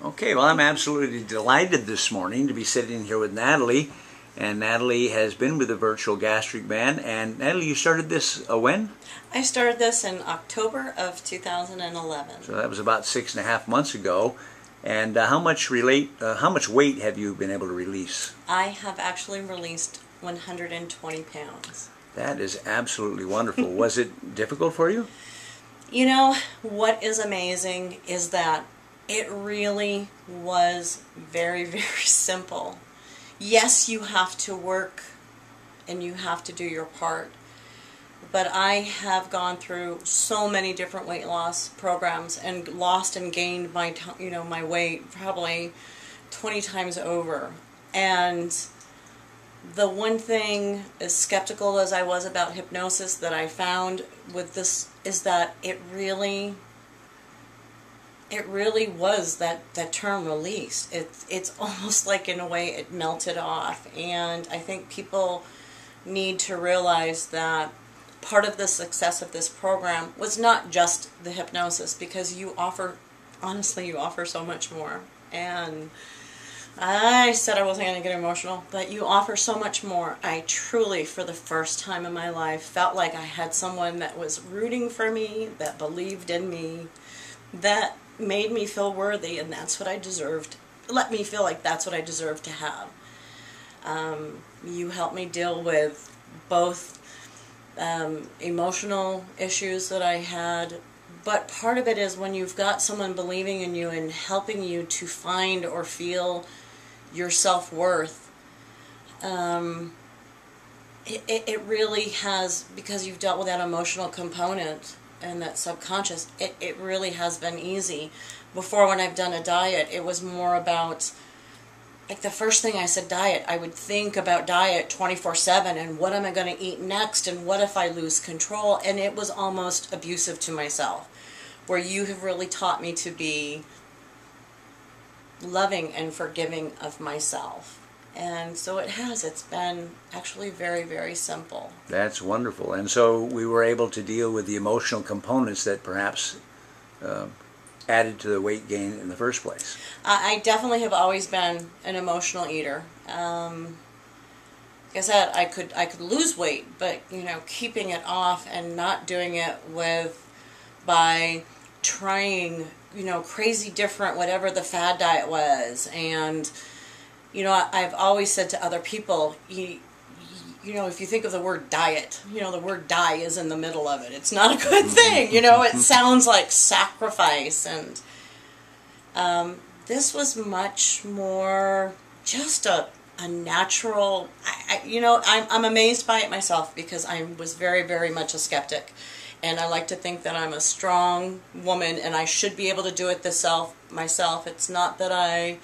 Okay, well, I'm absolutely delighted this morning to be sitting here with Natalie. And Natalie has been with the Virtual Gastric Band. And Natalie, you started this when? I started this in October of 2011. So that was about 6.5 months ago. And how much weight have you been able to release? I have actually released 120 pounds. That is absolutely wonderful. Was it difficult for you? You know, what is amazing is that it really was very, very simple. Yes, you have to work and you have to do your part. But I have gone through so many different weight loss programs and lost and gained my, my weight probably 20 times over. And the one thing, as skeptical as I was about hypnosis, that I found with this is that it really was that term released. It's almost like, in a way, it melted off. And I think people need to realize that part of the success of this program was not just the hypnosis, because you offer so much more. And I said I wasn't going to get emotional, but you offer so much more. I truly, for the first time in my life, felt like I had someone that was rooting for me, that believed in me, that made me feel worthy, and that's what I deserved. Let me feel like that's what I deserved to have. You helped me deal with both emotional issues that I had, but part of it is when you've got someone believing in you and helping you to find or feel your self-worth. It really has, because you've dealt with that emotional component and that subconscious, it really has been easy. Before, when I've done a diet, it was more about, like, the first thing I said, diet, I would think about diet 24/7 and what am I going to eat next and what if I lose control, and it was almost abusive to myself, where you have really taught me to be loving and forgiving of myself. And so it's been actually very, very simple. That's wonderful. And so we were able to deal with the emotional components that perhaps added to the weight gain in the first place. I definitely have always been an emotional eater. Like I said, I could lose weight, but keeping it off and not doing it by trying crazy different whatever the fad diet was. And I've always said to other people, if you think of the word diet, the word die is in the middle of it. It's not a good thing, it sounds like sacrifice. And this was much more just a natural, I'm amazed by it myself, because I was very, very much a skeptic. And I like to think that I'm a strong woman and I should be able to do it myself. It's not that I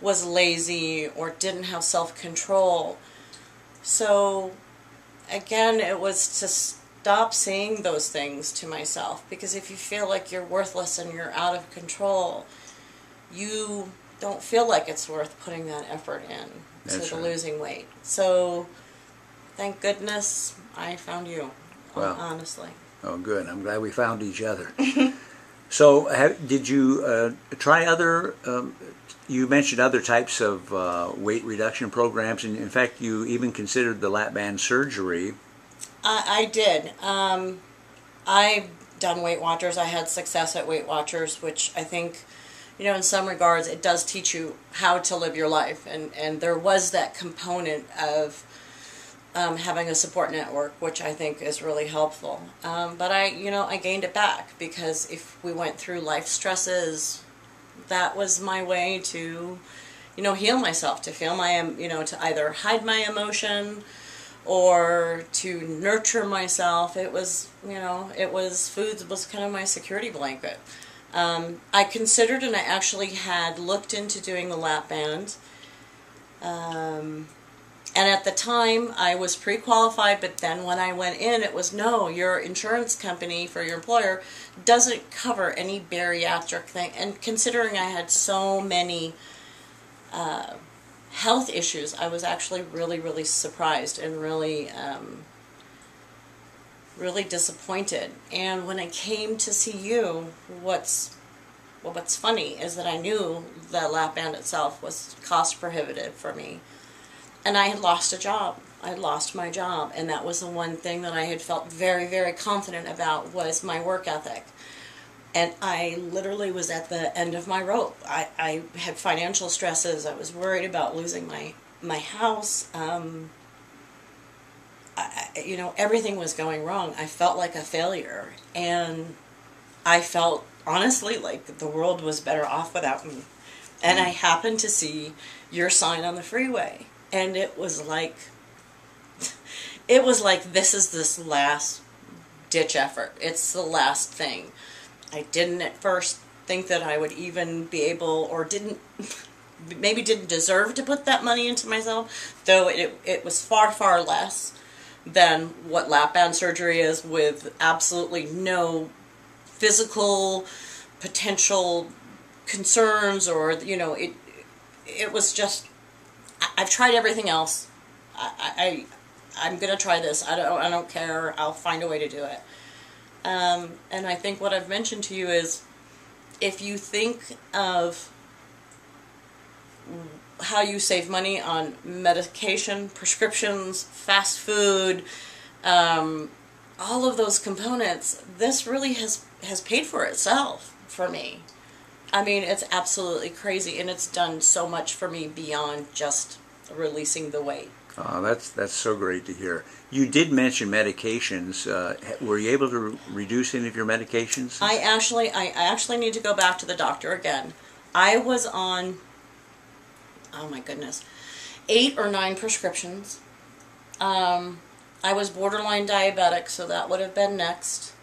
was lazy or didn't have self-control. So again, it was to stop saying those things to myself, because if you feel like you're worthless and you're out of control, you don't feel like it's worth putting that effort in to losing weight. So thank goodness I found you, honestly. Oh, good. I'm glad we found each other. So did you try other, you mentioned other types of weight reduction programs, and in fact you even considered the lap band surgery. I did. I've done Weight Watchers. I had success at Weight Watchers, which I think, in some regards it does teach you how to live your life, and there was that component of having a support network, which I think is really helpful. But I gained it back, because if we went through life stresses, that was my way to, heal myself, to feel my, to either hide my emotion or to nurture myself. It was, food was kind of my security blanket. I considered, and I actually had looked into doing the lap band. And at the time, I was pre-qualified, but then when I went in, it was, no, your insurance company for your employer doesn't cover any bariatric thing. And considering I had so many health issues, I was actually really, really surprised and really, really disappointed. And when I came to see you, what's Well, what's funny is that I knew the lap band itself was cost prohibitive for me. And I had lost a job. I had lost my job. And that was the one thing that I had felt very, very confident about was my work ethic. And I literally was at the end of my rope. I had financial stresses. I was worried about losing my house. You know, everything was going wrong. I felt like a failure. And I felt, honestly, like the world was better off without me. And I happened to see your sign on the freeway. And it was like, this is this last ditch effort. It's the last thing. I didn't at first think that I would even be able, or maybe didn't deserve to put that money into myself, though it was far, far less than what lap band surgery is, with absolutely no physical potential concerns, or, you know, it was just, I've tried everything else. I'm going to try this. I don't care. I'll find a way to do it. And I think what I've mentioned to you is, if you think of how you save money on medication, prescriptions, fast food, all of those components, this really has paid for itself for me. I mean, it's absolutely crazy, and it's done so much for me beyond just releasing the weight. That's so great to hear. You did mention medications. Were you able to reduce any of your medications? I actually need to go back to the doctor again. I was on, oh my goodness, 8 or 9 prescriptions. I was borderline diabetic, so that would have been next.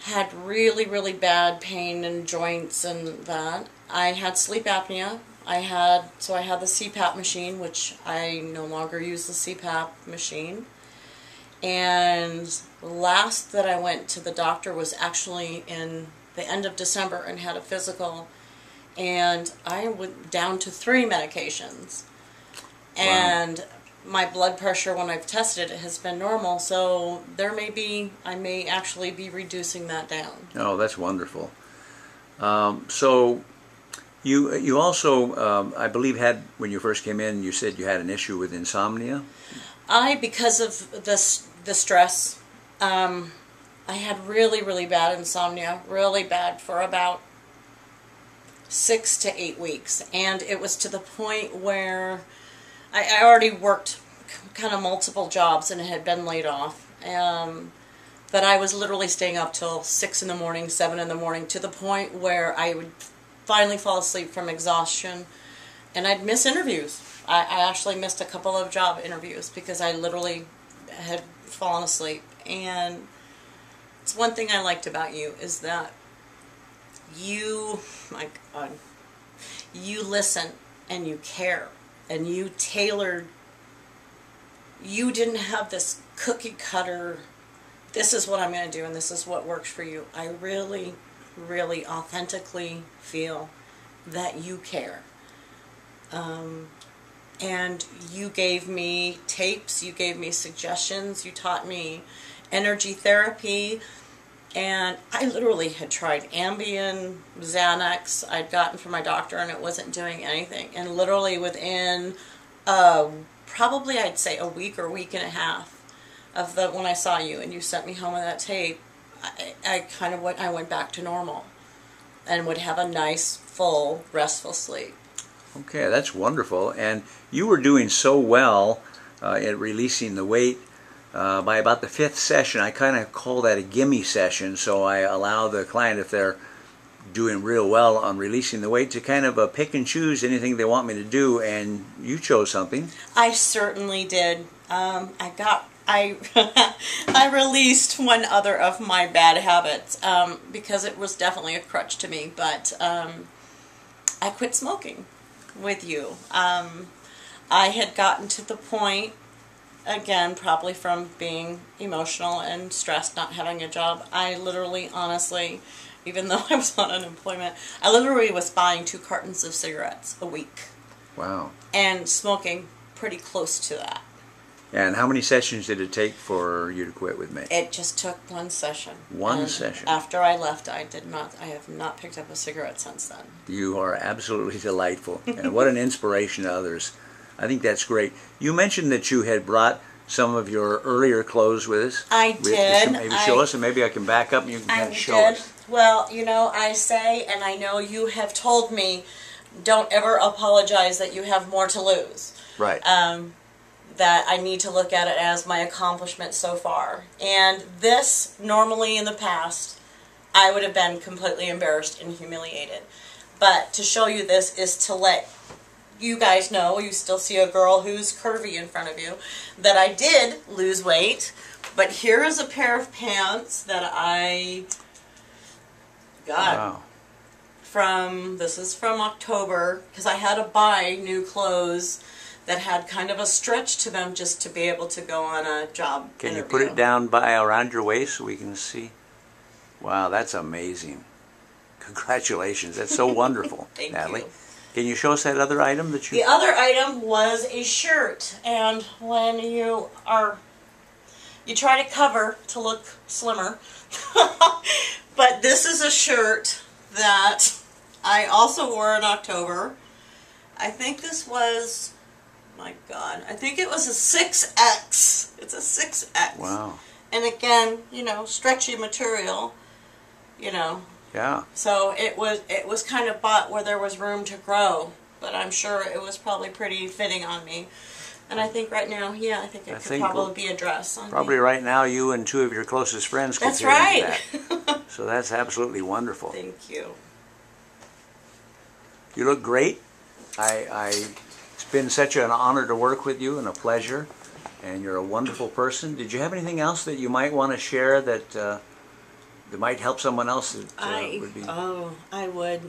Had really, really bad pain in joints and that. I had sleep apnea. I had the CPAP machine, which I no longer use the CPAP machine. And the last that I went to the doctor was actually in the end of December and had a physical. And I went down to 3 medications. Wow. And my blood pressure, when I've tested it, has been normal. So I may actually be reducing that down. Oh, that's wonderful. So you also, I believe, when you first came in, you said you had an issue with insomnia? Because of the stress, I had really, really bad insomnia, really bad, for about 6 to 8 weeks. And it was to the point where I already worked kind of multiple jobs and had been laid off. But I was literally staying up till 6 in the morning, 7 in the morning, to the point where I would finally fall asleep from exhaustion. And I'd miss interviews. I actually missed a couple of job interviews because I literally had fallen asleep. And it's one thing I liked about you, is that you, my God, you listen and you care. And you tailored, you didn't have this cookie cutter, this is what I'm going to do and this is what works for you. I really, really authentically feel that you care. And you gave me tapes, you gave me suggestions, you taught me energy therapy. And I literally had tried Ambien, Xanax, I'd gotten from my doctor, and it wasn't doing anything. And literally within probably, I'd say, a week or week and a half of when I saw you and you sent me home with that tape, I went back to normal and would have a nice, full, restful sleep. Okay, that's wonderful. And you were doing so well at releasing the weight. By about the 5th session, I kind of call that a gimme session, so I allow the client, if they're doing real well on releasing the weight, to kind of pick and choose anything they want me to do, and you chose something. I certainly did. I released one other of my bad habits, because it was definitely a crutch to me, but I quit smoking with you. I had gotten to the point, again, probably from being emotional and stressed, not having a job, I literally, honestly, even though I was on unemployment, I literally was buying 2 cartons of cigarettes a week. Wow. And smoking pretty close to that. And how many sessions did it take for you to quit with me? It just took one session. One session. After I left, I have not picked up a cigarette since then. You are absolutely delightful. And what an inspiration to others. I think that's great. You mentioned that you had brought some of your earlier clothes with us. I did. Maybe show us, and maybe I can back up and you can kind of show us. Well, you know, I say, and I know you have told me, don't ever apologize that you have more to lose. Right. That I need to look at it as my accomplishment so far. And this, normally in the past, I would have been completely embarrassed and humiliated. But to show you this is to let you guys know, you still see a girl who's curvy in front of you, that I did lose weight. But here is a pair of pants that I got. Wow. This is from October, because I had to buy new clothes that had kind of a stretch to them just to be able to go on a job Can interview. you put it down around your waist so we can see? Wow, that's amazing. Congratulations. That's so wonderful, Thank Natalie. you. Can you show us that other item that you... The other item was a shirt, and when you try to cover to look slimmer, but this is a shirt that I also wore in October. I think this was... my God, I think it was a 6X. It's a 6X. Wow. And again, you know, stretchy material, you know. Yeah. So it was kind of bought where there was room to grow, but I'm sure it was probably pretty fitting on me. And I think right now, yeah, I think it could probably be a dress on probably me. Right now, you and two of your closest friends could That's fit into right. that. So that's absolutely wonderful. Thank you. You look great. It's been such an honor to work with you and a pleasure, and you're a wonderful person. Did you have anything else that you might want to share that might help someone else? Would be... Oh, I would.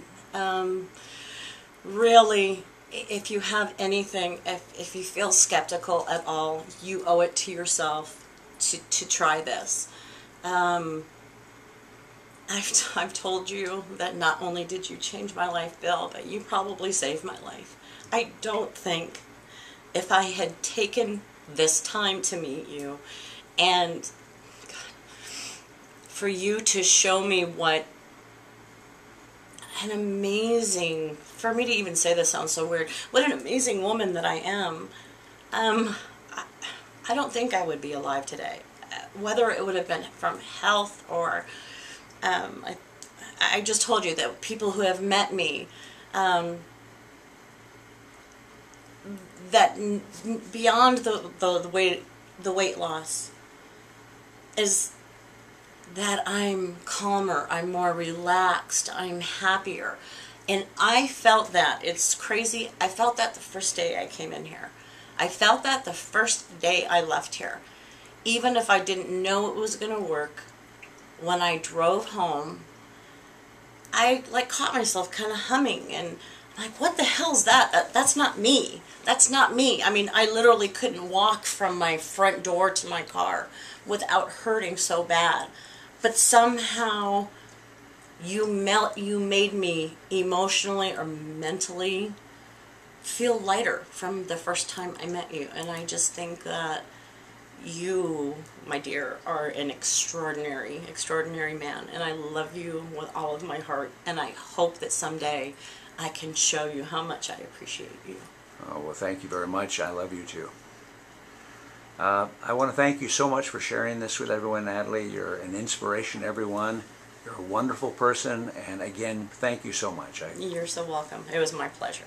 Really, if you have anything, if you feel skeptical at all, you owe it to yourself to try this. I've told you that not only did you change my life, Bill, but you probably saved my life. I don't think if I had taken this time to meet you and for you to show me what an amazing, for me to even say this sounds so weird, what an amazing woman that I am, I don't think I would be alive today. Whether it would have been from health or, I just told you that people who have met me, that beyond the weight loss is that I'm calmer, I'm more relaxed, I'm happier. And I felt that. It's crazy. I felt that the first day I came in here. I felt that the first day I left here. Even if I didn't know it was going to work, when I drove home, I caught myself kind of humming and I'm like, what the hell's that? That's not me. That's not me. I mean, I literally couldn't walk from my front door to my car without hurting so bad. But somehow you made me emotionally or mentally feel lighter from the first time I met you. And I just think that you, my dear, are an extraordinary, extraordinary man. And I love you with all of my heart. And I hope that someday I can show you how much I appreciate you. Oh, well, thank you very much. I love you too. I want to thank you so much for sharing this with everyone, Natalie. You're an inspiration to everyone. You're a wonderful person. And again, thank you so much. You're so welcome. It was my pleasure.